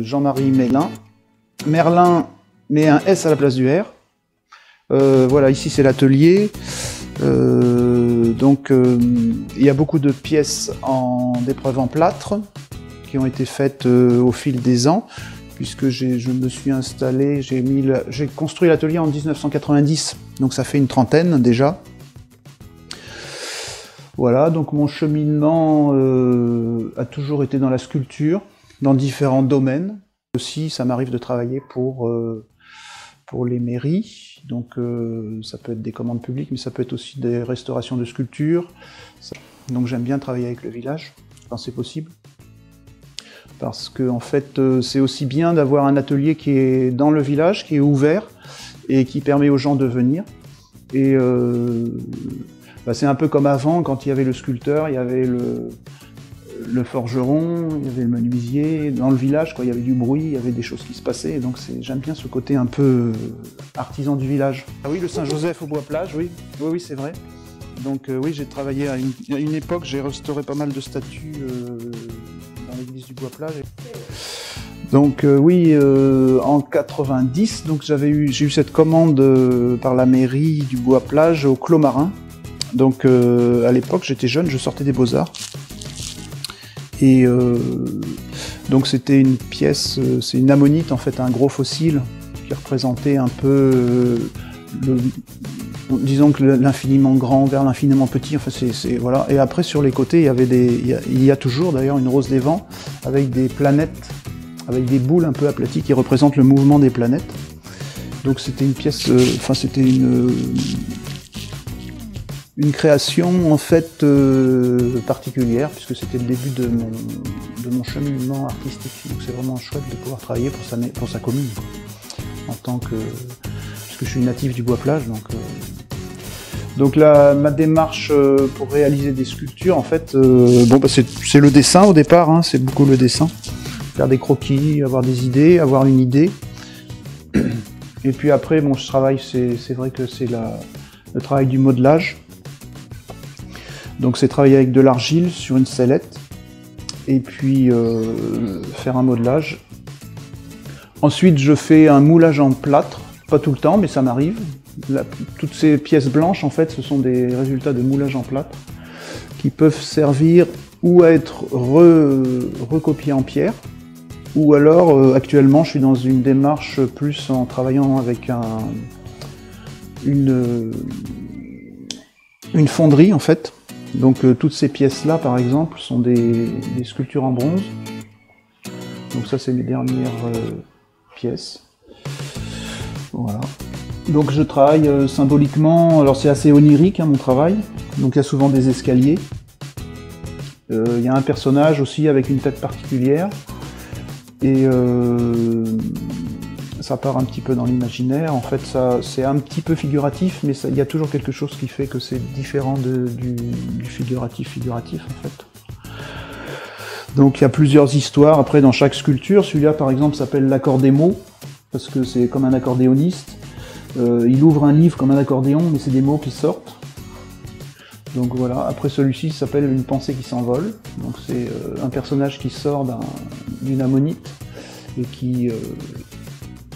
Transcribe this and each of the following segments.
Jean-Marie Merlin. Merlin, met un S à la place du R. Voilà, ici c'est l'atelier. Il y a beaucoup de pièces d'épreuves en plâtre qui ont été faites au fil des ans, puisque je me suis installé, j'ai construit l'atelier en 1990, donc ça fait une trentaine déjà. Voilà, donc mon cheminement a toujours été dans la sculpture, dans différents domaines. Aussi, ça m'arrive de travailler pour les mairies, donc ça peut être des commandes publiques, mais ça peut être aussi des restaurations de sculptures. Donc j'aime bien travailler avec le village, quand c'est possible. Parce que en fait, c'est aussi bien d'avoir un atelier qui est dans le village, qui est ouvert, et qui permet aux gens de venir. Et c'est un peu comme avant, quand il y avait le sculpteur, il y avait le forgeron, il y avait le menuisier. Dans le village, il y avait du bruit, il y avait des choses qui se passaient. Et donc j'aime bien ce côté un peu artisan du village. Ah oui, le Saint-Joseph au Bois-Plage, oui, oui, c'est vrai. Donc oui, j'ai travaillé à une époque, j'ai restauré pas mal de statues dans l'église du Bois-Plage. Donc oui, en 90, donc j'ai eu cette commande par la mairie du Bois-Plage au Clos Marin. Donc à l'époque, j'étais jeune, je sortais des Beaux-Arts. Et donc c'était une pièce, c'est une ammonite en fait, un gros fossile qui représentait un peu disons que l'infiniment grand vers l'infiniment petit, enfin voilà. Et après sur les côtés, il y a toujours d'ailleurs une rose des vents avec des planètes, avec des boules un peu aplaties qui représentent le mouvement des planètes. Donc c'était une pièce, c'était une création en fait particulière, puisque c'était le début de mon cheminement artistique. Donc c'est vraiment chouette de pouvoir travailler pour sa commune, quoi. En tant que, puisque je suis natif du Bois-Plage, donc là, ma démarche pour réaliser des sculptures, en fait, c'est le dessin au départ, hein, c'est beaucoup le dessin, faire des croquis, avoir des idées, avoir une idée. Et puis après, je travaille, c'est vrai que c'est le travail du modelage. Donc c'est travailler avec de l'argile sur une sellette, et puis faire un modelage. Ensuite je fais un moulage en plâtre, pas tout le temps mais ça m'arrive. Toutes ces pièces blanches en fait ce sont des résultats de moulage en plâtre qui peuvent servir ou à être recopiés en pierre, ou alors actuellement je suis dans une démarche plus en travaillant avec une fonderie en fait. Donc toutes ces pièces-là, par exemple, sont des sculptures en bronze. Donc ça, c'est mes dernières pièces. Voilà. Donc je travaille symboliquement, alors c'est assez onirique, hein, mon travail. Donc il y a souvent des escaliers. Il y a un personnage aussi avec une tête particulière. Et ça part un petit peu dans l'imaginaire. En fait, c'est un petit peu figuratif, mais il y a toujours quelque chose qui fait que c'est différent du figuratif en fait. Donc il y a plusieurs histoires après dans chaque sculpture. Celui-là par exemple s'appelle l'accordémo, parce que c'est comme un accordéoniste. Il ouvre un livre comme un accordéon, mais c'est des mots qui sortent. Donc voilà, après celui-ci s'appelle une pensée qui s'envole. Donc c'est un personnage qui sort d'une ammonite et qui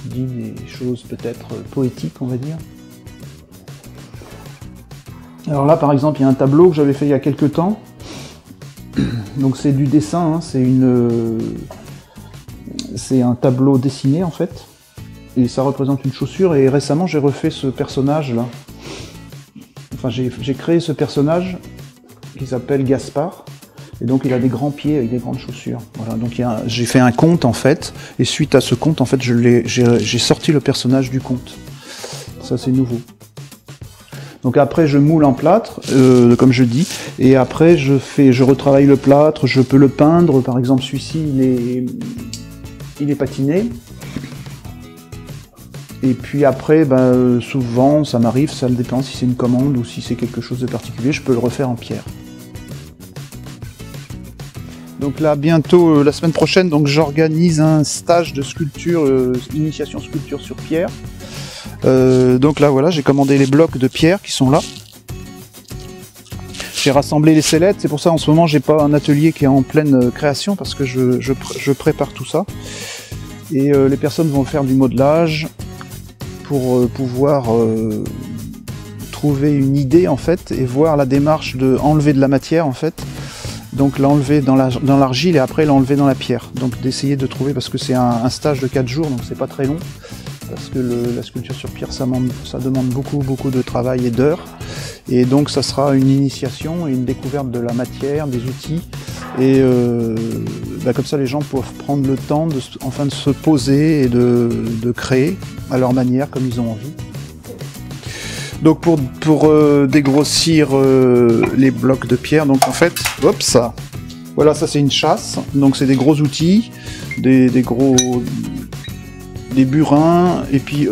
dit des choses peut-être poétiques, on va dire. Alors là, par exemple, il y a un tableau que j'avais fait il y a quelques temps. Donc c'est du dessin, hein, c'est un tableau dessiné en fait. Et ça représente une chaussure, et récemment j'ai refait ce personnage-là. Enfin, j'ai créé ce personnage qui s'appelle Gaspard. Et donc il a des grands pieds avec des grandes chaussures. Voilà, donc j'ai fait un conte en fait, et suite à ce conte, en fait, j'ai sorti le personnage du conte. Ça c'est nouveau. Donc après je moule en plâtre, comme je dis, et après je retravaille le plâtre, je peux le peindre. Par exemple celui-ci il est patiné. Et puis après, souvent ça m'arrive, ça dépend si c'est une commande ou si c'est quelque chose de particulier, je peux le refaire en pierre. Donc là, bientôt, la semaine prochaine, donc j'organise un stage de sculpture, initiation sculpture sur pierre. Donc là, voilà, j'ai commandé les blocs de pierre qui sont là. J'ai rassemblé les sellettes, c'est pour ça en ce moment j'ai pas un atelier qui est en pleine création, parce que je prépare tout ça. Et les personnes vont faire du modelage pour pouvoir trouver une idée en fait et voir la démarche de enlever de la matière en fait. Donc l'enlever dans l'argile et après l'enlever dans la pierre. Donc d'essayer de trouver, parce que c'est un stage de 4 jours, donc c'est pas très long. Parce que la sculpture sur pierre, ça demande beaucoup de travail et d'heures. Et donc ça sera une initiation et une découverte de la matière, des outils. Et comme ça les gens peuvent prendre le temps de se poser et de créer à leur manière, comme ils ont envie. Donc pour dégrossir les blocs de pierre, donc en fait, hop ça. Voilà, ça c'est une chasse, donc c'est des gros outils, des burins, et puis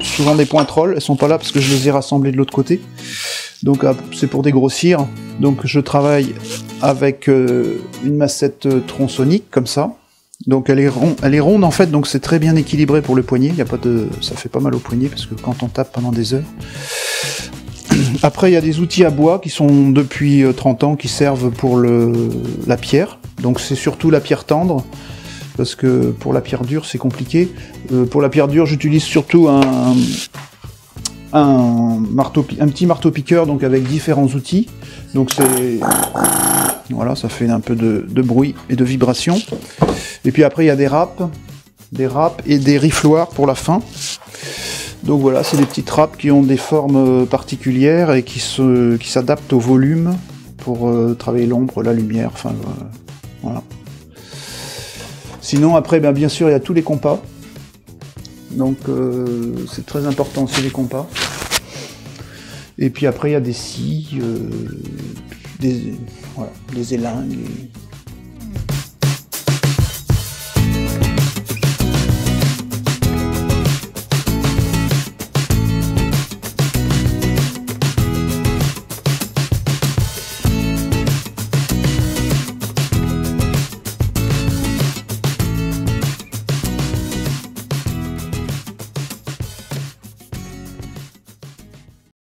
souvent des pointerolles. Elles sont pas là parce que je les ai rassemblées de l'autre côté. Donc c'est pour dégrossir. Donc je travaille avec une massette tronçonnique comme ça. Donc elle est ronde en fait, donc c'est très bien équilibré pour le poignet. Ça fait pas mal au poignet parce que quand on tape pendant des heures. Après il y a des outils à bois qui sont depuis 30 ans qui servent pour la pierre. Donc c'est surtout la pierre tendre. Parce que pour la pierre dure c'est compliqué. Pour la pierre dure j'utilise surtout un petit marteau piqueur, donc avec différents outils. Donc voilà, ça fait un peu de bruit et de vibration. Et puis après il y a des râpes et des rifloirs pour la fin. Donc voilà, c'est des petites râpes qui ont des formes particulières et qui s'adaptent au volume pour travailler l'ombre, la lumière, enfin voilà. Sinon après bien sûr il y a tous les compas. Donc c'est très important aussi les compas. Et puis après il y a des scies, des élingues.